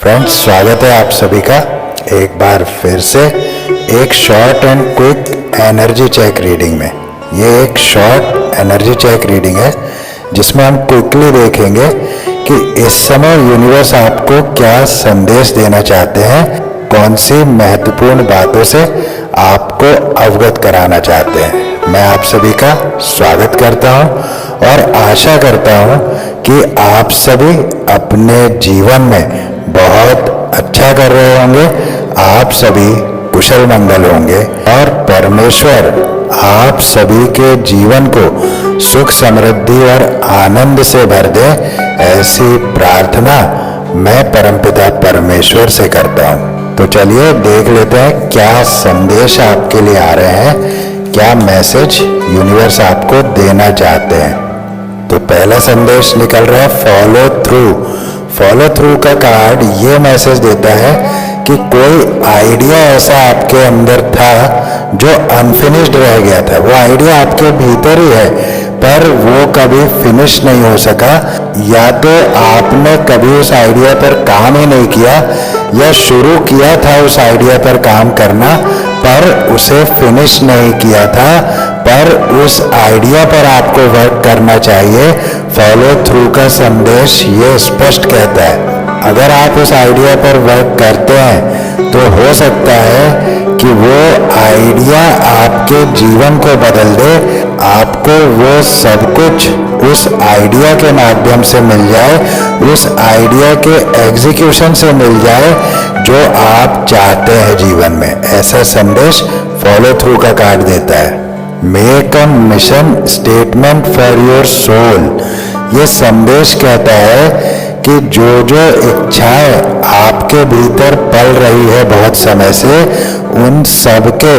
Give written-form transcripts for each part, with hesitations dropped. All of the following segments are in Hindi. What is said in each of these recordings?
फ्रेंड्स, स्वागत है आप सभी का एक बार फिर से एक short and quick energy check reading में। ये एक शॉर्ट एनर्जी चेक रीडिंग है जिसमें हम क्विकली देखेंगे कि इस समय यूनिवर्स आपको क्या संदेश देना चाहते हैं, कौन सी महत्वपूर्ण बातों से आपको अवगत कराना चाहते हैं। मैं आप सभी का स्वागत करता हूं और आशा करता हूं कि आप सभी अपने जीवन में बहुत अच्छा कर रहे होंगे, आप सभी कुशल मंगल होंगे और परमेश्वर आप सभी के जीवन को सुख समृद्धि और आनंद से भर दे, ऐसी प्रार्थना मैं परमपिता परमेश्वर से करता हूँ। तो चलिए देख लेते हैं क्या संदेश आपके लिए आ रहे हैं, क्या मैसेज यूनिवर्स आपको देना चाहते हैं। तो पहला संदेश निकल रहा है फॉलो थ्रू। फॉलो थ्रू का कार्ड ये मैसेज देता है कि कोई आइडिया ऐसा आपके अंदर था जो अनफिनिश्ड रह गया था। वो आइडिया आपके भीतर ही है पर वो कभी फिनिश नहीं हो सका, या तो आपने कभी उस आइडिया पर काम ही नहीं किया या शुरू किया था उस आइडिया पर काम करना पर उसे फिनिश नहीं किया था, पर उस आइडिया पर आपको वर्क करना चाहिए। फॉलो थ्रू का संदेश ये स्पष्ट कहता है अगर आप उस आइडिया पर वर्क करते हैं तो हो सकता है कि वो आइडिया आपके जीवन को बदल दे, आपको वो सब कुछ उस आइडिया के माध्यम से मिल जाए, उस आइडिया के एग्जीक्यूशन से मिल जाए जो आप चाहते हैं जीवन में। ऐसा संदेश फॉलो थ्रू का कार्ड देता है। Make a mission statement for your soul. ये संदेश कहता है कि जो जो इच्छाएं आपके भीतर पल रही है बहुत समय से, उन सब के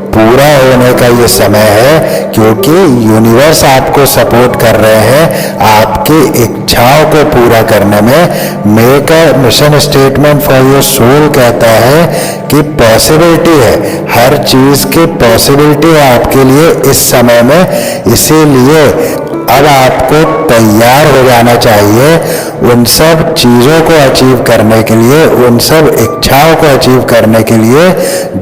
पूरा होने का ये समय है, क्योंकि यूनिवर्स आपको सपोर्ट कर रहे हैं आपकी इच्छाओं को पूरा करने में। Make a mission statement for your soul कहता है कि पॉसिबिलिटी है, हर चीज की पॉसिबिलिटी है आपके लिए इस समय में। इसीलिए अब आपको तैयार हो जाना चाहिए उन सब चीज़ों को अचीव करने के लिए, उन सब इच्छाओं को अचीव करने के लिए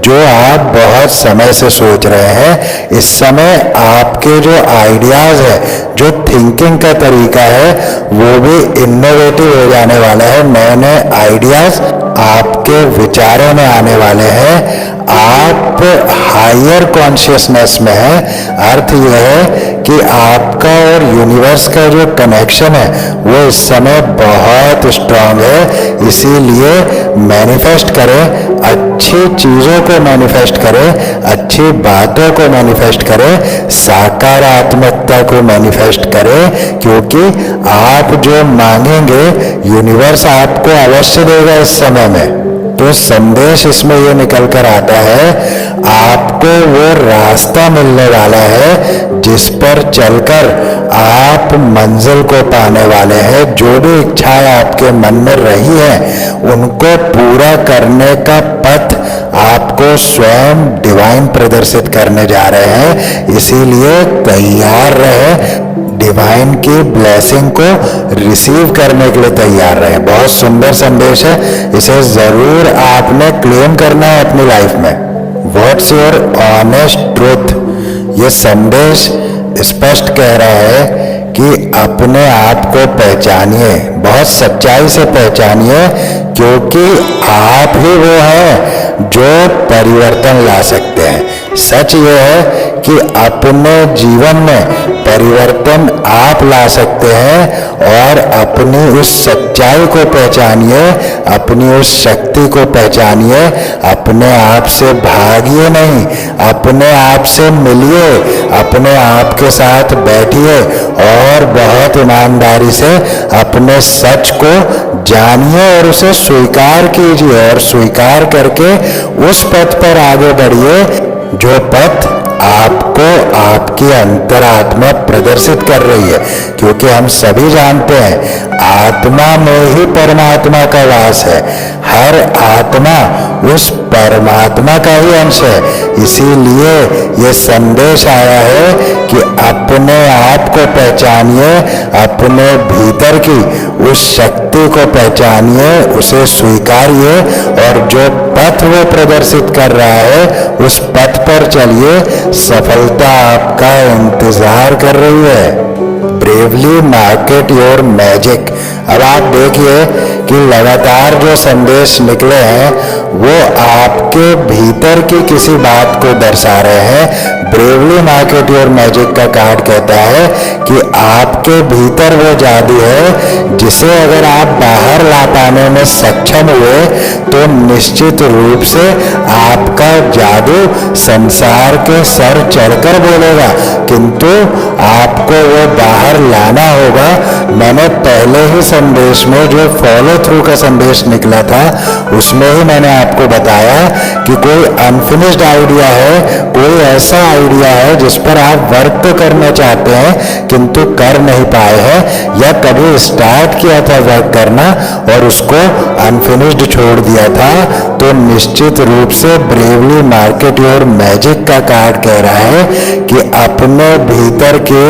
जो आप बहुत समय से सोच रहे हैं। इस समय आपके जो आइडियाज़ है, जो थिंकिंग का तरीका है, वो भी इनोवेटिव हो जाने वाला है। नए नए आइडियाज़ आपके विचारों में आने वाले हैं। आप हायर कॉन्शियसनेस में हैं। अर्थ यह है कि आपका और यूनिवर्स का जो कनेक्शन है वो इस समय बहुत स्ट्रांग है। इसीलिए मैनिफेस्ट करें, अच्छी चीज़ों को मैनिफेस्ट करें, अच्छी बातों को मैनिफेस्ट करें, सकारात्मकता को मैनिफेस्ट करें, क्योंकि आप जो मांगेंगे यूनिवर्स आपको अवश्य देगा इस समय में। तो संदेश इसमें ये निकल कर आता है आपको वो रास्ता मिलने वाला है जिस पर चलकर आप मंजिल को पाने वाले हैं। जो भी इच्छाएं आपके मन में रही हैं उनको पूरा करने का पथ आपको स्वयं डिवाइन प्रदर्शित करने जा रहे हैं। इसीलिए तैयार रहे, डिवाइन की ब्लेसिंग को रिसीव करने के लिए तैयार रहे। बहुत सुंदर संदेश है, इसे जरूर आपने क्लेम करना है अपनी लाइफ में। What's your honest truth. ये संदेश स्पष्ट कह रहा है कि अपने आप को पहचानिए, बहुत सच्चाई से पहचानिए, क्योंकि आप ही वो हैं जो परिवर्तन ला सकते हैं। सच ये है कि अपने जीवन में परिवर्तन आप ला सकते हैं और अपनी उस सच्चाई को पहचानिए, अपनी उस शक्ति को पहचानिए। अपने आप से भागिए नहीं, अपने आप से मिलिए, अपने आप के साथ बैठिए और बहुत ईमानदारी से अपने सच को जानिए और उसे स्वीकार कीजिए और स्वीकार करके उस पथ पर आगे बढ़िए जो पथ आपको आपकी अंतरात्मा प्रदर्शित कर रही है। क्योंकि हम सभी जानते हैं आत्मा में ही परमात्मा का वास है, हर आत्मा उस परमात्मा का ही अंश है। इसीलिए ये संदेश आया है कि अपने आप को पहचानिए, अपने भीतर की उस शक्ति को पहचानिए, उसे स्वीकारिए और जो पथ वो प्रदर्शित कर रहा है उस पथ पर चलिए। सफलता आपका इंतजार कर रही है। Bravely market your magic. अब आप देखिए कि लगातार जो संदेश निकले हैं वो आपके भीतर की किसी बात को दर्शा रहे हैं। ब्रेवली मार्केट योर मैजिक का कार्ड कहता है कि आपके भीतर वो जादू है जिसे अगर आप बाहर ला पाने में सक्षम हुए तो निश्चित रूप से आपका जादू संसार के सर चढ़कर बोलेगा, किंतु आपको वो बाहर लाना होगा। मैंने पहले ही संदेश में जो फॉलो थ्रू का संदेश निकला था उसमें ही मैंने आपको बताया कि कोई अनफिनिश्ड आइडिया है, कोई ऐसा आइडिया है जिस पर आप वर्क तो करना चाहते हैं किंतु कर नहीं पाए हैं, या कभी स्टार्ट किया था वर्क करना और उसको अनफिनिश्ड छोड़ दिया था। तो निश्चित रूप से ब्रेवली मार्केट योर मैजिक का कार्ड कह रहा है कि अपने भीतर के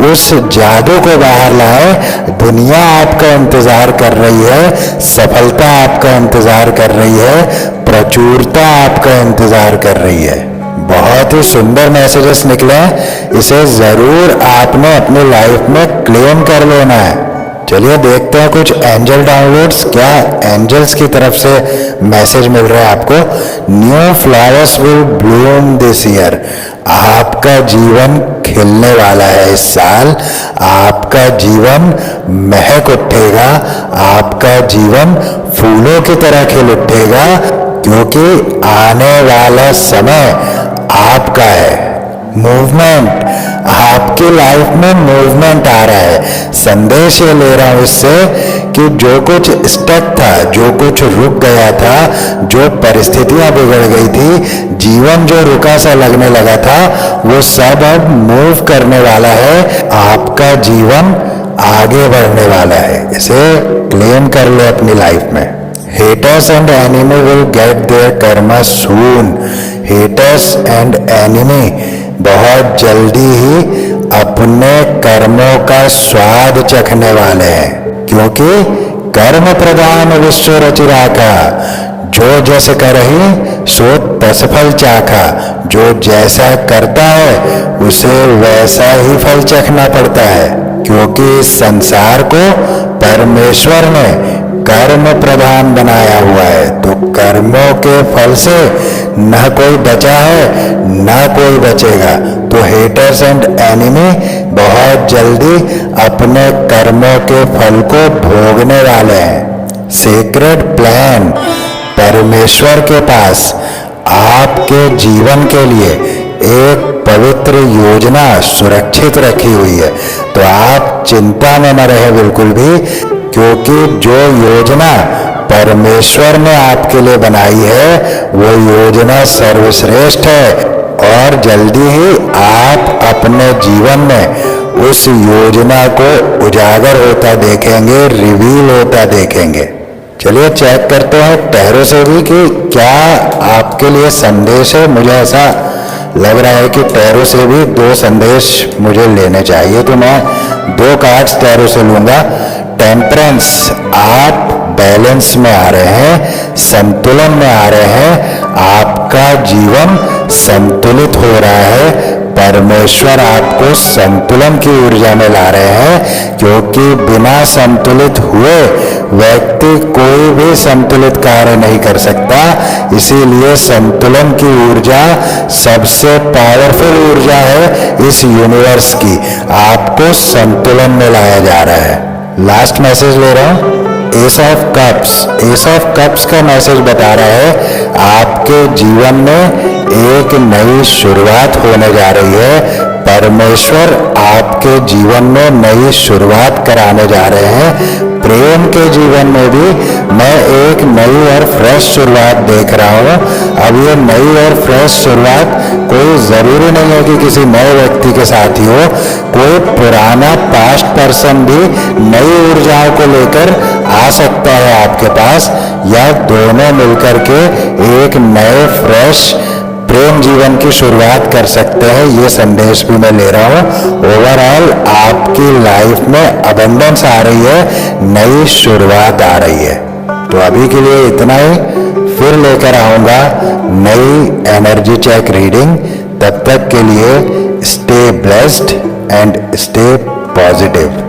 उस जादू को बाहर लाए। दुनिया आपका इंतजार कर रही है, सफलता आपका इंतजार कर रही है, प्रचुरता आपका इंतजार कर रही है। बहुत ही सुंदर मैसेजेस निकले हैं, इसे जरूर आपने अपनी लाइफ में क्लेम कर लेना है। चलिए देखते हैं कुछ एंजल डाउनलोड्स, क्या एंजल्स की तरफ से मैसेज मिल रहा है आपको। New flowers will Bloom this year. आपका जीवन खिलने वाला है इस साल, आपका जीवन महक उठेगा, आपका जीवन फूलों की तरह खिल उठेगा, क्योंकि आने वाला समय आपका है। मूवमेंट, आपकी लाइफ में मूवमेंट आ रहा है। संदेश ये ले रहा हूं इससे कि जो कुछ स्टक था, जो कुछ रुक गया था, जो परिस्थितियां बिगड़ गई थी, जीवन जो रुका सा लगने लगा था, वो सब अब मूव करने वाला है। आपका जीवन आगे बढ़ने वाला है। इसे क्लेम कर लो अपनी लाइफ में। Haters and enemy will get their karma soon. Haters and enemy बहुत जल्दी ही अपने कर्मों का स्वाद चखने वाले हैं, क्योंकि कर्म प्रधान विश्व रचिराका। जो जैसे करही सो तस फल चाखा। जो जैसा करता है उसे वैसा ही फल चखना पड़ता है, क्योंकि इस संसार को परमेश्वर ने कर्म प्रधान बनाया हुआ है। तो कर्मों के फल से न कोई बचा है न कोई बचेगा। तो हेटर्स एंड एनिमी बहुत जल्दी अपने कर्मों के फल को भोगने वाले हैं। सीक्रेट प्लान, परमेश्वर के पास आपके जीवन के लिए एक पवित्र योजना सुरक्षित रखी हुई है। तो आप चिंता में न रहे बिल्कुल भी, क्योंकि जो योजना परमेश्वर ने आपके लिए बनाई है वो योजना सर्वश्रेष्ठ है, और जल्दी ही आप अपने जीवन में उस योजना को उजागर होता देखेंगे, रिवील होता देखेंगे। चलिए चेक करते हैं टैरो से भी कि क्या आपके लिए संदेश है। मुझे ऐसा लग रहा है कि टैरो से भी 2 संदेश मुझे लेने चाहिए, तो मैं 2 कार्ड्स टैरो से लूंगा। टेम्परेंस, आप बैलेंस में आ रहे हैं, संतुलन में आ रहे हैं, आपका जीवन संतुलित हो रहा है। परमेश्वर आपको संतुलन की ऊर्जा में ला रहे हैं, क्योंकि बिना संतुलित हुए व्यक्ति कोई भी संतुलित कार्य नहीं कर सकता। इसीलिए संतुलन की ऊर्जा सबसे पावरफुल ऊर्जा है इस यूनिवर्स की। आपको संतुलन में लाया जा रहा है। लास्ट मैसेज ले रहा हूं, S of cups. S of cups का मैसेज बता रहा है आपके जीवन में एक नई शुरुआत होने जा रही है। परमेश्वर आपके जीवन में नई शुरुआत कराने जा रहे हैं। प्रेम के जीवन में भी मैं एक नई और फ्रेश शुरुआत देख रहा हूँ। अब ये नई और फ्रेश शुरुआत कोई जरूरी नहीं है कि किसी नए व्यक्ति के साथ ही हो, कोई पुराना पास्ट पर्सन भी नई ऊर्जाओं को लेकर आ सकता है आपके पास, या दोनों मिलकर के एक नए फ्रेश प्रेम जीवन की शुरुआत कर सकते हैं, ये संदेश भी मैं ले रहा हूँ। ओवरऑल आपकी लाइफ में अबंडेंस आ रही है, नई शुरुआत आ रही है। तो अभी के लिए इतना ही, फिर लेकर आऊंगा नई एनर्जी चेक रीडिंग। तब तक के लिए stay blessed and stay positive.